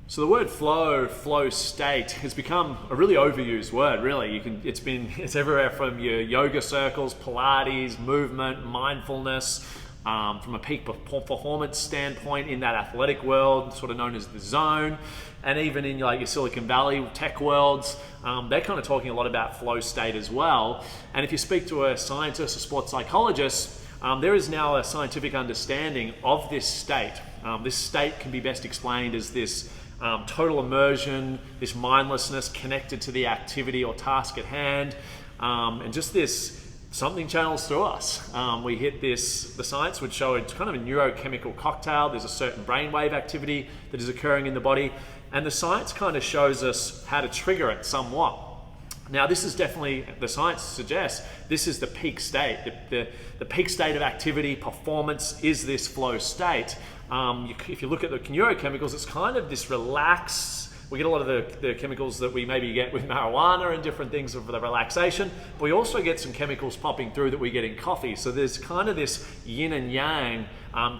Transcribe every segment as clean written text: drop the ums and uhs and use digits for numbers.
So the word flow state has become a really overused word, really. It's everywhere from your yoga circles, Pilates, movement, mindfulness, from a peak performance standpoint in that athletic world, sort of known as the zone, and even in like your Silicon Valley tech worlds, they're kind of talking a lot about flow state as well. And if you speak to a scientist, a sports psychologist, there is now a scientific understanding of this state. This state can be best explained as this total immersion, this mindlessness connected to the activity or task at hand, and just this something channels through us. We hit this, the science would show it's kind of a neurochemical cocktail. There's a certain brainwave activity that is occurring in the body, and the science kind of shows us how to trigger it somewhat. Now, this is definitely, the science suggests, this is the peak state. The peak state of activity, performance is this flow state. If you look at the neurochemicals, it's kind of this relaxed, we get a lot of the chemicals that we maybe get with marijuana and different things for the relaxation, but we also get some chemicals popping through that we get in coffee. So there's kind of this yin and yang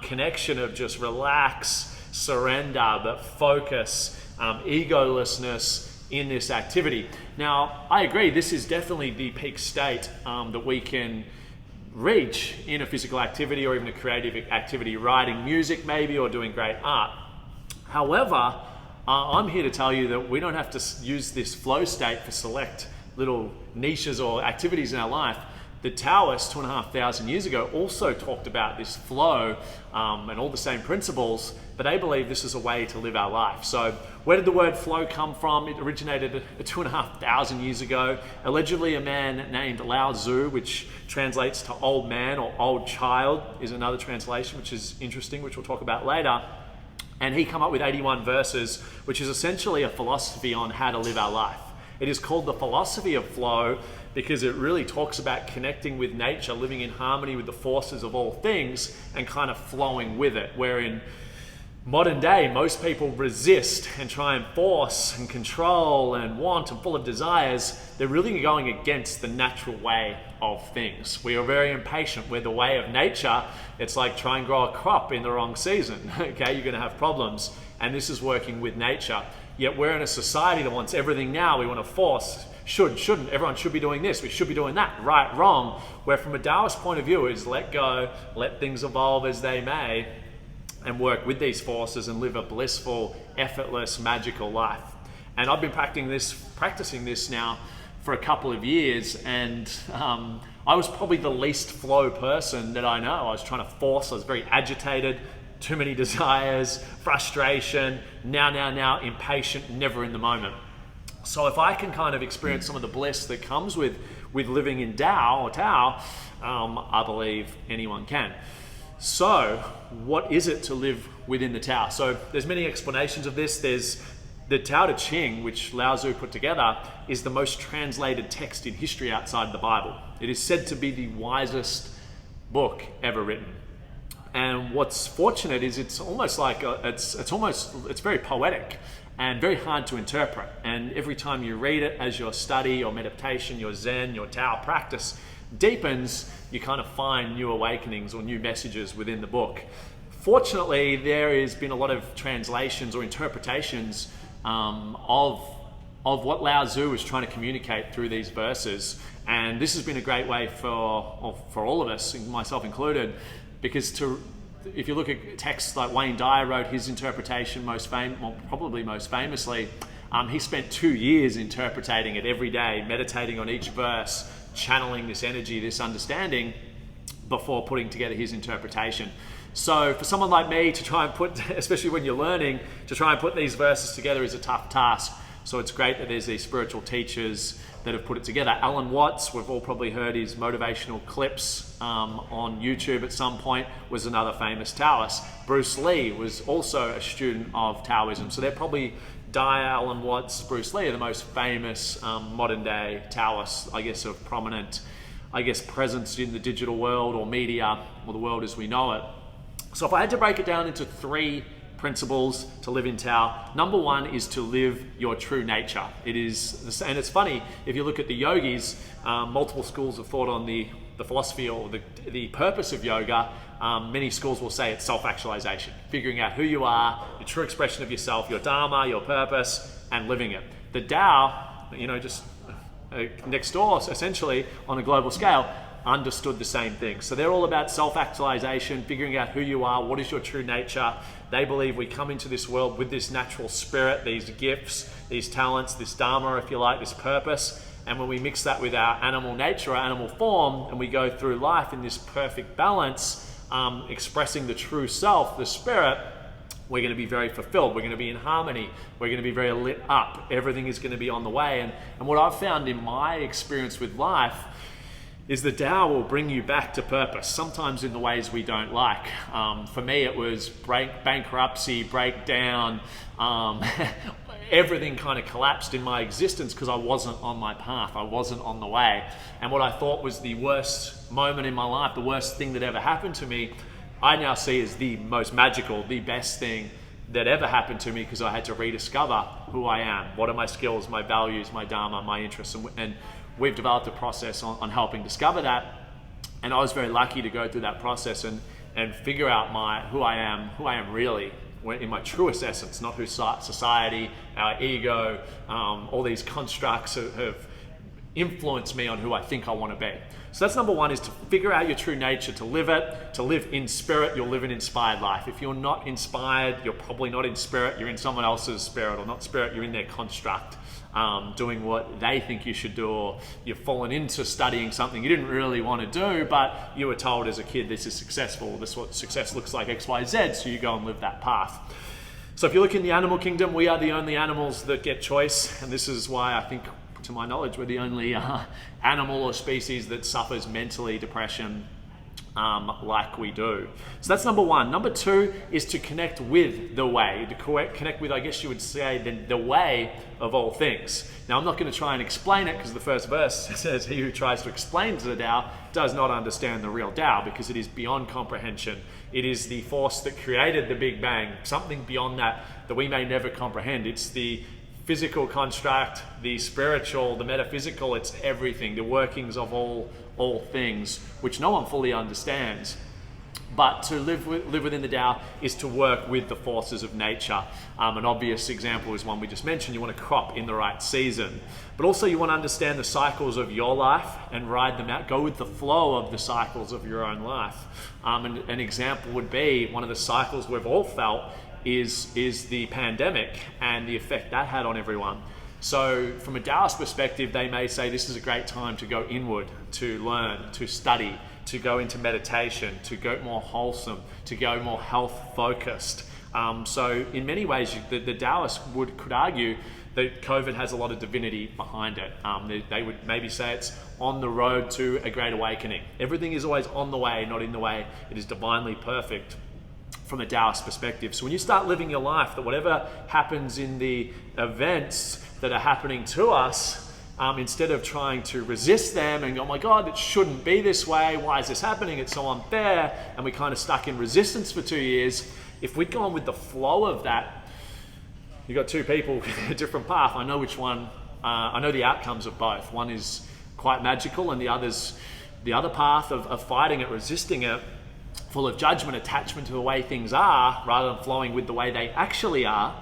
connection of just relax, surrender, but focus, egolessness in this activity. Now, I agree, this is definitely the peak state that we can reach in a physical activity or even a creative activity, writing music maybe, or doing great art. However, I'm here to tell you that we don't have to use this flow state for select little niches or activities in our life. The Taoists 2,500 years ago also talked about this flow and all the same principles, but they believe this is a way to live our life. So where did the word flow come from? It originated 2,500 years ago. Allegedly a man named Lao Tzu, which translates to old man or old child, is another translation, which is interesting, which we'll talk about later. And he came up with 81 verses, which is essentially a philosophy on how to live our life. It is called the philosophy of flow because it really talks about connecting with nature, living in harmony with the forces of all things and kind of flowing with it. Where in modern day, most people resist and try and force and control and want and full of desires. They're really going against the natural way of things. We are very impatient. We're the way of nature. It's like try and grow a crop in the wrong season. Okay, you're going to have problems. And this is working with nature. Yet we're in a society that wants everything now. We want to force, shouldn't, everyone should be doing this, we should be doing that, right, wrong. Where from a Taoist point of view is let go, let things evolve as they may, and work with these forces and live a blissful, effortless, magical life. And I've been practicing this now for a couple of years, and I was probably the least flow person that I know. I was trying to force, I was very agitated, too many desires, frustration, now, impatient, never in the moment. So if I can kind of experience some of the bliss that comes with living in Tao, I believe anyone can. So what is it to live within the Tao? So there's many explanations of this. There's the Tao Te Ching, which Lao Tzu put together, is the most translated text in history outside the Bible. It is said to be the wisest book ever written. And what's fortunate is it's almost like it's very poetic and very hard to interpret. And every time you read it as your study, your meditation, your Zen, your Tao practice deepens, you kind of find new awakenings or new messages within the book. Fortunately, there has been a lot of translations or interpretations of what Lao Tzu was trying to communicate through these verses. And this has been a great way for all of us, myself included, because if you look at texts like Wayne Dyer wrote his interpretation probably most famously, he spent 2 years interpreting it every day, meditating on each verse, channeling this energy, this understanding, before putting together his interpretation. So for someone like me to try and put, especially when you're learning, to try and put these verses together is a tough task. So it's great that there's these spiritual teachers that have put it together. Alan Watts, we've all probably heard his motivational clips on YouTube at some point, was another famous Taoist. Bruce Lee was also a student of Taoism. So they're probably Dyer, Alan Watts, Bruce Lee are the most famous modern day Taoists, I guess, of prominent, presence in the digital world or media or the world as we know it. So if I had to break it down into 3 principles to live in Tao, number 1 is to live your true nature. It is, and it's funny, if you look at the yogis, multiple schools of thought on the the philosophy or the purpose of yoga, many schools will say it's self-actualization, figuring out who you are, your true expression of yourself, your dharma, your purpose, and living it. The Tao, just next door, essentially, on a global scale, understood the same thing. So they're all about self-actualization, figuring out who you are, what is your true nature. They believe we come into this world with this natural spirit, these gifts, these talents, this dharma, if you like, this purpose. And when we mix that with our animal nature, our animal form, and we go through life in this perfect balance, expressing the true self, the spirit, we're going to be very fulfilled. We're going to be in harmony. We're going to be very lit up. Everything is going to be on the way. And what I've found in my experience with life is the Tao will bring you back to purpose, sometimes in the ways we don't like. For me, it was bankruptcy, breakdown. Everything kind of collapsed in my existence because I wasn't on my path. I wasn't on the way. And what I thought was the worst moment in my life, the worst thing that ever happened to me, I now see as the most magical, the best thing that ever happened to me, because I had to rediscover who I am. What are my skills, my values, my dharma, my interests, and we've developed a process on helping discover that. And I was very lucky to go through that process and figure out who I am really, in my truest essence, not who society, our ego, all these constructs have influenced me on who I think I want to be. So that's number one, is to figure out your true nature, to live it, to live in spirit. You'll live an inspired life. If you're not inspired, you're probably not in spirit. You're in someone else's spirit, or not spirit, you're in their construct, doing what they think you should do, or you've fallen into studying something you didn't really want to do, but you were told as a kid this is successful, this is what success looks like, X, Y, Z, so you go and live that path. So if you look in the animal kingdom, we are the only animals that get choice, and this is why I think, to my knowledge, we're the only animal or species that suffers mentally depression like we do. So that's number one. Number two is to connect with the way, to connect with, I guess you would say, the way of all things. Now, I'm not going to try and explain it, because the first verse says, he who tries to explain to the Tao does not understand the real Tao, because it is beyond comprehension. It is the force that created the Big Bang, something beyond that we may never comprehend. It's the physical construct, the spiritual, the metaphysical, it's everything, the workings of all things, which no one fully understands. But to live within the Tao is to work with the forces of nature. An obvious example is one we just mentioned. You want to crop in the right season. But also you want to understand the cycles of your life and ride them out. Go with the flow of the cycles of your own life. And an example would be, one of the cycles we've all felt is the pandemic and the effect that had on everyone. So from a Taoist perspective, they may say this is a great time to go inward, to learn, to study, to go into meditation, to go more wholesome, to go more health focused. So in many ways, the Taoists could argue that COVID has a lot of divinity behind it. They would maybe say it's on the road to a great awakening. Everything is always on the way, not in the way. It is divinely perfect from a Taoist perspective. So when you start living your life, that whatever happens in the events that are happening to us, instead of trying to resist them and go, oh my God, it shouldn't be this way, why is this happening, it's so unfair, and we kind of stuck in resistance for 2 years, if we'd gone with the flow of that, you've got two people with a different path. I know which one, I know the outcomes of both. One is quite magical, and the other path of fighting it, resisting it, full of judgment, attachment to the way things are, rather than flowing with the way they actually are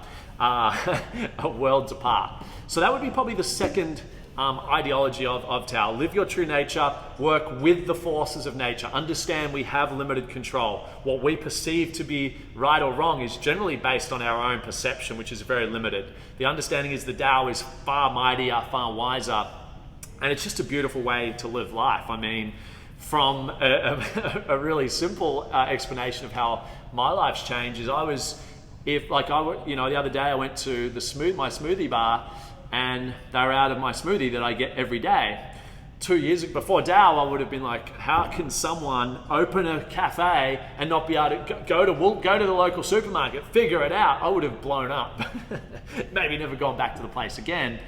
worlds apart. So that would be probably the second ideology of Tao. Live your true nature, work with the forces of nature. Understand we have limited control. What we perceive to be right or wrong is generally based on our own perception, which is very limited. The understanding is the Tao is far mightier, far wiser, and it's just a beautiful way to live life. I mean, from a really simple explanation of how my life's changed is the other day I went to my smoothie bar, and they were out of my smoothie that I get every day. 2 years before Tao, I would have been like, how can someone open a cafe and not be able to go to the local supermarket, figure it out? I would have blown up. Maybe never gone back to the place again.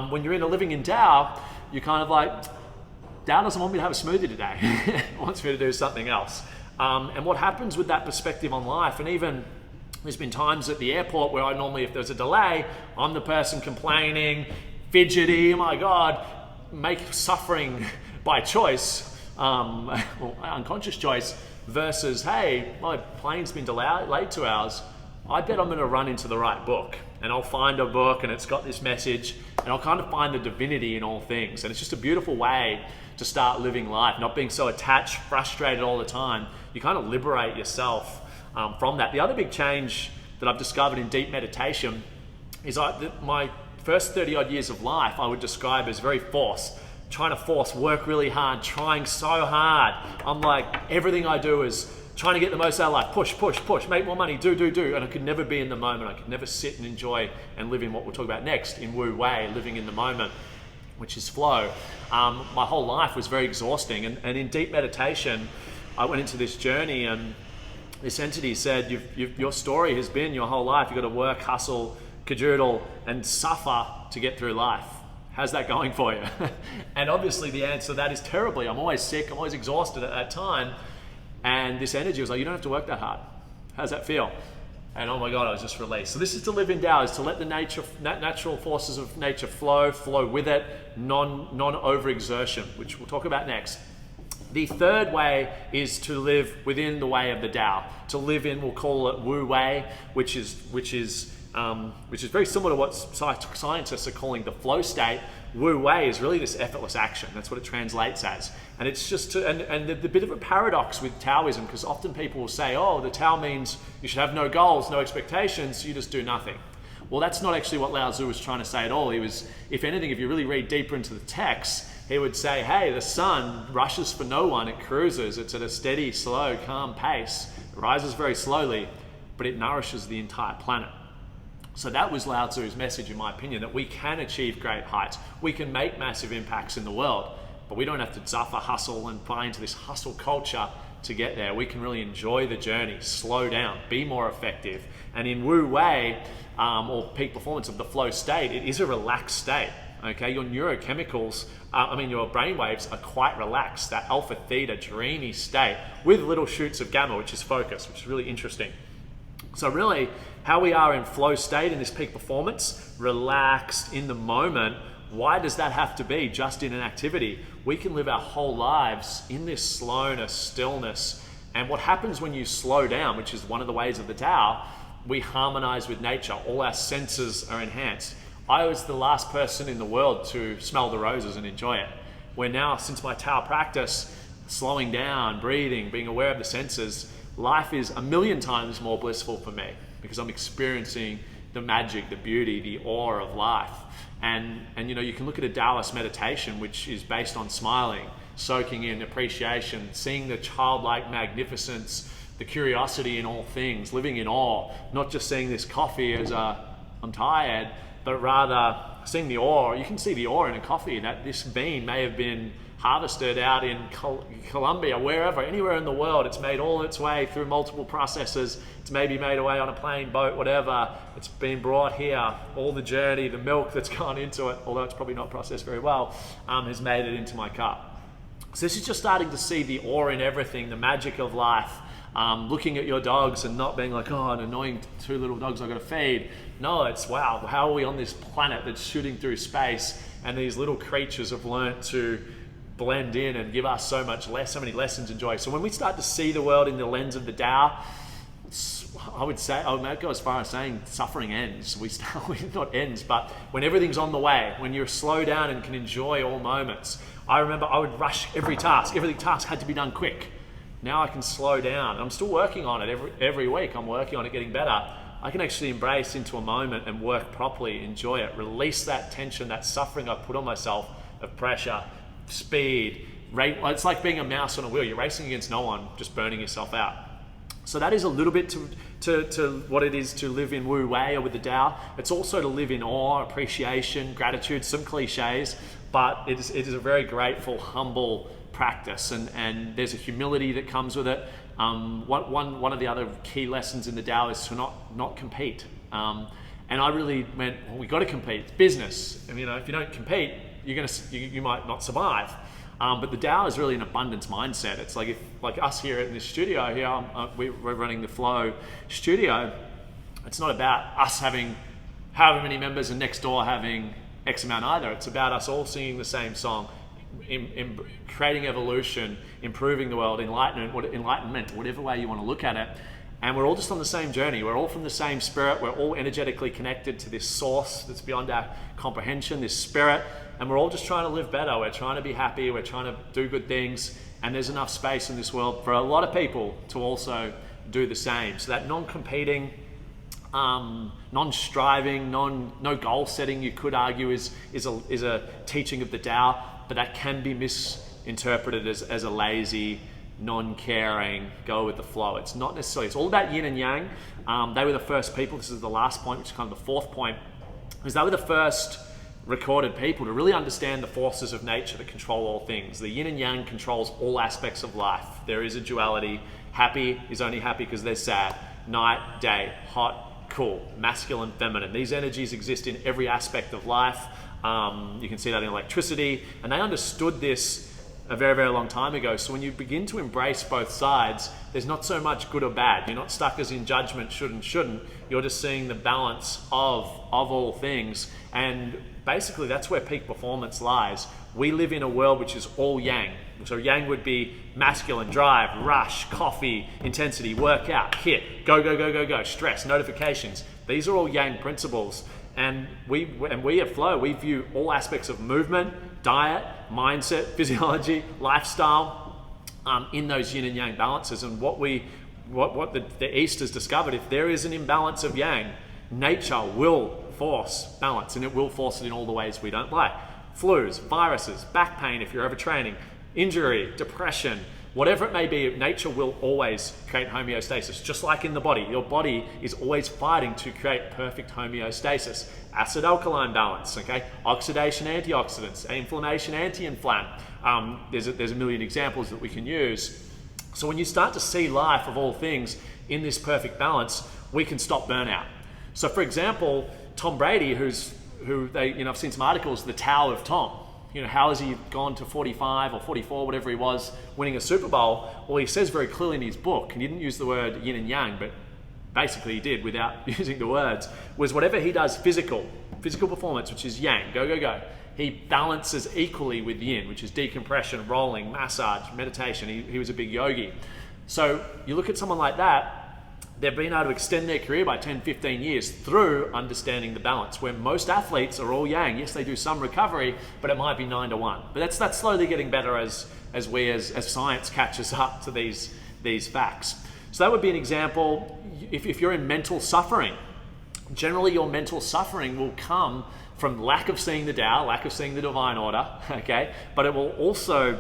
When you're living in Tao, you're kind of like, Tao doesn't want me to have a smoothie today. It wants me to do something else. And what happens with that perspective on life, and even there's been times at the airport where if there's a delay, I'm the person complaining, fidgety, oh my God, suffering by choice, or unconscious choice, versus, hey, my plane's been delayed 2 hours. I bet I'm going to run into the right book, and I'll find a book and it's got this message, and I'll kind of find the divinity in all things. And it's just a beautiful way to start living life, not being so attached, frustrated all the time. You kind of liberate yourself from that. The other big change that I've discovered in deep meditation is my first 30 odd years of life I would describe as very forced, trying to work really hard, trying so hard. I'm like, everything I do is trying to get the most out of life, push, make more money, do. And I could never be in the moment. I could never sit and enjoy and live in what we'll talk about next, in Wu Wei, living in the moment, which is flow. My whole life was very exhausting. And in deep meditation, I went into this journey, and this entity said, your story has been your whole life. You've got to work, hustle, cajoodle, and suffer to get through life. How's that going for you? And obviously the answer to that is terribly. I'm always sick, I'm always exhausted at that time. And this energy was like, you don't have to work that hard. How's that feel? And oh my God, I was just released. So this is to live in Tao, is to let the natural forces of nature flow with it, non-overexertion, which we'll talk about next. The third way is to live within the way of the Tao. To live in, we'll call it Wu Wei, which is very similar to what scientists are calling the flow state. Wu Wei is really this effortless action. That's what it translates as. And it's just the bit of a paradox with Taoism, because often people will say, oh, the Tao means you should have no goals, no expectations, you just do nothing. Well, that's not actually what Lao Tzu was trying to say at all. He was, if anything, if you really read deeper into the text, he would say, hey, the sun rushes for no one, it cruises, it's at a steady, slow, calm pace, it rises very slowly, but it nourishes the entire planet. So that was Lao Tzu's message, in my opinion, that we can achieve great heights. We can make massive impacts in the world, but we don't have to suffer, hustle, and buy into this hustle culture to get there. We can really enjoy the journey, slow down, be more effective. And in Wu Wei, or peak performance of the flow state, it is a relaxed state. Okay, your neurochemicals, your brainwaves are quite relaxed, that alpha theta dreamy state with little shoots of gamma, which is focus, which is really interesting. So really, how we are in flow state in this peak performance, relaxed in the moment, why does that have to be just in an activity? We can live our whole lives in this slowness, stillness. And what happens when you slow down, which is one of the ways of the Tao, we harmonize with nature. All our senses are enhanced. I was the last person in the world to smell the roses and enjoy it. Where now, since my Tao practice, slowing down, breathing, being aware of the senses, life is 1,000,000 times more blissful for me, because I'm experiencing the magic, the beauty, the awe of life. And you can look at a Taoist meditation, which is based on smiling, soaking in appreciation, seeing the childlike magnificence, the curiosity in all things, living in awe, not just seeing this coffee as I'm tired, but rather seeing the awe. You can see the awe in a coffee, that this bean may have been harvested out in Colombia, wherever, anywhere in the world. It's made all its way through multiple processes. It's maybe made away on a plane, boat, whatever. It's been brought here. All the journey, the milk that's gone into it, although it's probably not processed very well, has made it into my cup. So this is just starting to see the awe in everything, the magic of life. Looking at your dogs and not being like, oh, an annoying 2 little dogs I've got to feed. No, it's, wow, how are we on this planet that's shooting through space, and these little creatures have learnt to blend in and give us so many lessons and joy. So when we start to see the world in the lens of the Tao, I would go as far as saying suffering ends. Not ends, but when everything's on the way, when you're slow down and can enjoy all moments. I remember I would rush every task. Every task had to be done quick. Now I can slow down. I'm still working on it every week. I'm working on it, getting better. I can actually embrace into a moment and work properly, enjoy it, release that tension, that suffering I put on myself of pressure, speed, rate. It's like being a mouse on a wheel. You're racing against no one, just burning yourself out. So that is a little bit to what it is to live in Wu Wei or with the Tao. It's also to live in awe, appreciation, gratitude, some cliches, but it is a very grateful, humble practice, and there's a humility that comes with it. One of the other key lessons in the Tao is to not compete. And I really went, well, we got to compete. It's business. And if you don't compete, you might not survive. But the Tao is really an abundance mindset. It's like us here in this studio here, we're running the Flow studio. It's not about us having however many members and next door having X amount either. It's about us all singing the same song, creating evolution, improving the world, enlightenment, whatever way you want to look at it. And we're all just on the same journey. We're all from the same spirit. We're all energetically connected to this source that's beyond our comprehension, this spirit. And we're all just trying to live better. We're trying to be happy. We're trying to do good things. And there's enough space in this world for a lot of people to also do the same. So that non-competing, non-striving, no goal setting, you could argue, is a teaching of the Tao, but that can be misinterpreted as a lazy, non-caring, go with the flow. It's not necessarily. It's all about yin and yang. They were the first people. This is the last point, which is kind of the fourth point, is they were the first recorded people to really understand the forces of nature that control all things. The yin and yang controls all aspects of life. There is a duality. Happy is only happy because they're sad. Night, day, hot, cool, masculine, feminine. These energies exist in every aspect of life. You can see that in electricity. And they understood this a very, very long time ago. So when you begin to embrace both sides, there's not so much good or bad. You're not stuck as in judgment, should and shouldn't. You're just seeing the balance of all things. And basically that's where peak performance lies. We live in a world which is all yang. So yang would be masculine, drive, rush, coffee, intensity, workout, hit, go, stress, notifications. These are all yang principles. And we at Flow, we view all aspects of movement, diet, mindset, physiology, lifestyle in those yin and yang balances. And what the East has discovered, if there is an imbalance of yang, nature will force balance, and it will force it in all the ways we don't like. Flus, viruses, back pain if you're overtraining, injury, depression, whatever it may be, nature will always create homeostasis. Just like in the body, your body is always fighting to create perfect homeostasis. Acid-alkaline balance, okay? Oxidation, antioxidants, inflammation, anti-inflam. There's a million examples that we can use. So when you start to see life of all things in this perfect balance, we can stop burnout. So for example, Tom Brady, I've seen some articles, the Tao of Tom. How has he gone to 45 or 44, whatever he was, winning a Super Bowl? Well, he says very clearly in his book, and he didn't use the word yin and yang, but basically he did without using the words, was whatever he does physical performance, which is yang, go, he balances equally with yin, which is decompression, rolling, massage, meditation. He was a big yogi. So you look at someone like that, they've been able to extend their career by 10, 15 years through understanding the balance, where most athletes are all yang. Yes, they do some recovery, but it might be 9-1. But that's slowly getting better as science catches up to these facts. So that would be an example. If you're in mental suffering, generally your mental suffering will come from lack of seeing the Tao, lack of seeing the divine order, okay? But it will also,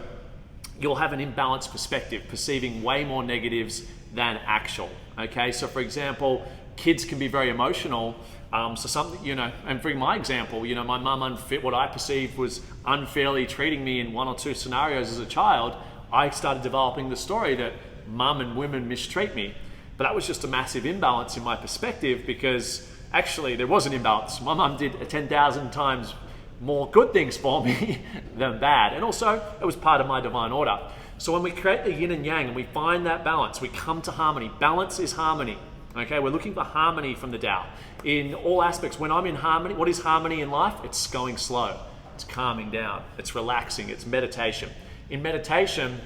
you'll have an imbalanced perspective, perceiving way more negatives than actual. Okay, so for example, kids can be very emotional. So something, and for my example, my mum what I perceived was unfairly treating me in one or two scenarios as a child. I started developing the story that mum and women mistreat me. But that was just a massive imbalance in my perspective, because actually there was an imbalance. My mum did 10,000 times more good things for me than bad. And also, it was part of my divine order. So when we create the yin and yang and we find that balance, we come to harmony. Balance is harmony. Okay, we're looking for harmony from the Tao in all aspects. When I'm in harmony, what is harmony in life? It's going slow. It's calming down. It's relaxing. It's meditation. In meditation,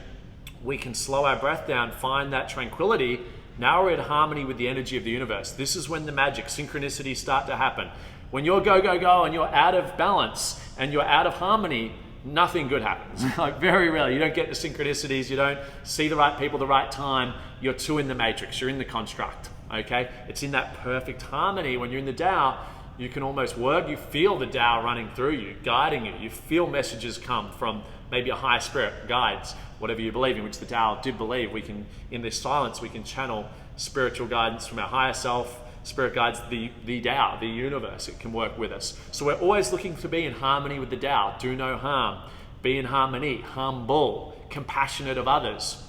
we can slow our breath down, find that tranquility. Now we're in harmony with the energy of the universe. This is when the magic, synchronicities start to happen. When you're go, and you're out of balance and you're out of harmony, nothing good happens. Like very rarely. You don't get the synchronicities. You don't see the right people at the right time. You're too in the matrix. You're in the construct. Okay? It's in that perfect harmony. When you're in the Tao, you can almost work. You feel the Tao running through you, guiding you. You feel messages come from maybe a higher spirit, guides, whatever you believe in, which the Tao did believe. We can, in this silence, we can channel spiritual guidance from our higher self. Spirit guides the Tao, the universe. It can work with us. So we're always looking to be in harmony with the Tao. Do no harm. Be in harmony. Humble. Compassionate of others.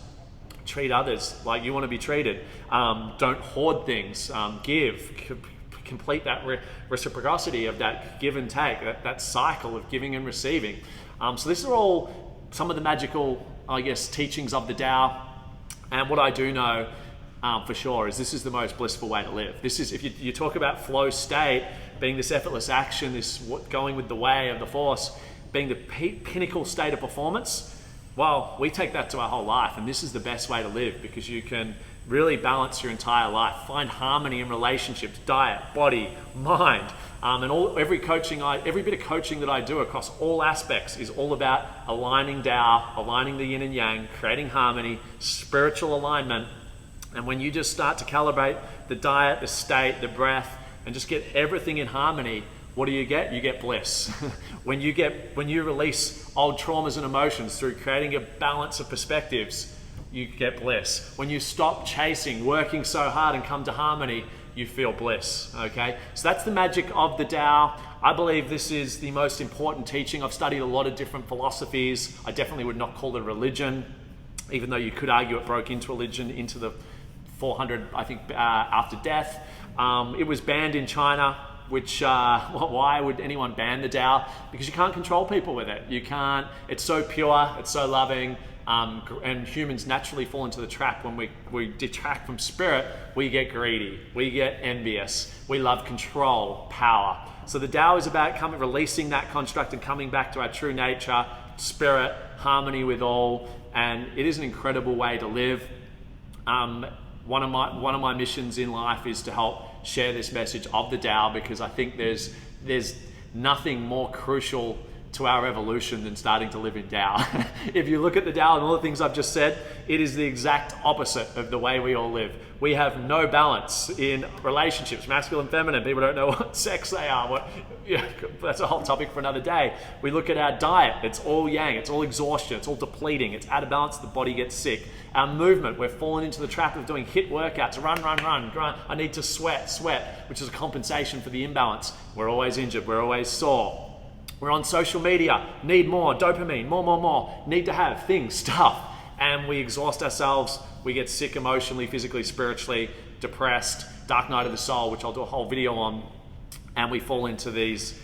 Treat others like you want to be treated. Don't hoard things. Give. Complete that reciprocity of that give and take. That cycle of giving and receiving. So these are all some of the magical, teachings of the Tao. And what I do know for sure is this is the most blissful way to live. This is, if you talk about flow state being this effortless action, this going with the way of the force, being the pinnacle state of performance, well, we take that to our whole life, and this is the best way to live, because you can really balance your entire life, find harmony in relationships, diet, body, mind, and every bit of coaching that I do across all aspects is all about aligning Tao, aligning the yin and yang, creating harmony, spiritual alignment. And when you just start to calibrate the diet, the state, the breath, and just get everything in harmony, what do you get? You get bliss. When you release old traumas and emotions through creating a balance of perspectives, you get bliss. When you stop chasing, working so hard, and come to harmony, you feel bliss, okay? So that's the magic of the Tao. I believe this is the most important teaching. I've studied a lot of different philosophies. I definitely would not call it a religion, even though you could argue it broke into religion into the 400, I think, after death. It was banned in China, which, why would anyone ban the Tao? Because you can't control people with it. You can't, it's so pure, it's so loving, and humans naturally fall into the trap. When we detract from spirit, we get greedy, we get envious, we love control, power. So the Tao is about releasing that construct and coming back to our true nature, spirit, harmony with all, and it is an incredible way to live. One of my missions in life is to help share this message of the Tao, because I think there's nothing more crucial to our evolution than starting to live in Tao. If you look at the Tao and all the things I've just said, it is the exact opposite of the way we all live. We have no balance in relationships, masculine, feminine. People don't know what sex they are. That's a whole topic for another day. We look at our diet, it's all yang, it's all exhaustion, it's all depleting, it's out of balance, the body gets sick. Our movement, we're falling into the trap of doing HIIT workouts, run, I need to sweat, which is a compensation for the imbalance. We're always injured, we're always sore. We're on social media, need more, dopamine, more, need to have things, stuff. And we exhaust ourselves, we get sick emotionally, physically, spiritually, depressed, dark night of the soul, which I'll do a whole video on, and we fall into these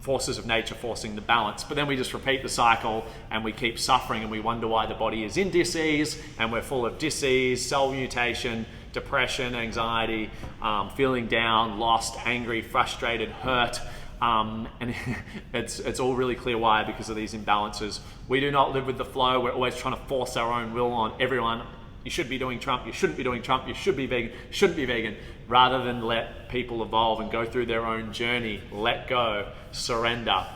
forces of nature forcing the balance. But then we just repeat the cycle, and we keep suffering, and we wonder why the body is in dis-ease, and we're full of dis-ease, cell mutation, depression, anxiety, feeling down, lost, angry, frustrated, hurt. And it's all really clear why, because of these imbalances. We do not live with the flow. We're always trying to force our own will on everyone. You should be doing Trump, you shouldn't be doing Trump, you should be vegan, shouldn't be vegan, rather than let people evolve and go through their own journey, let go, surrender.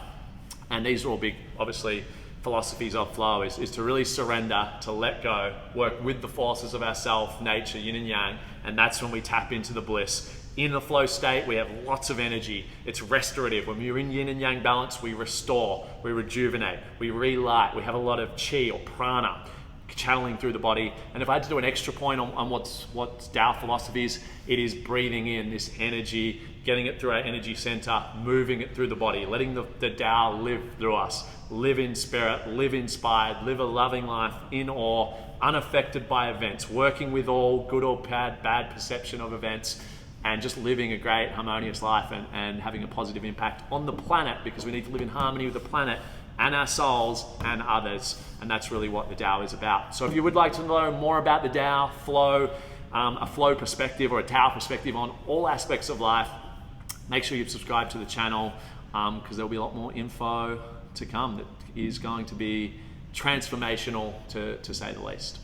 And these are all big, obviously, philosophies of flow, is to really surrender, to let go, work with the forces of ourself, nature, yin and yang, and that's when we tap into the bliss. In the flow state, we have lots of energy. It's restorative. When we're in yin and yang balance, we restore, we rejuvenate, we relight, we have a lot of chi or prana channeling through the body. And if I had to do an extra point on what's Tao philosophies, it is breathing in this energy, getting it through our energy center, moving it through the body, letting the Tao live through us, live in spirit, live inspired, live a loving life in awe, unaffected by events, working with all good or bad perception of events, and just living a great harmonious life and having a positive impact on the planet, because we need to live in harmony with the planet and our souls and others, and that's really what the Tao is about. So if you would like to know more about the Tao, flow, a flow perspective or a Tao perspective on all aspects of life, make sure you've subscribed to the channel, because there'll be a lot more info to come that is going to be transformational, to say the least.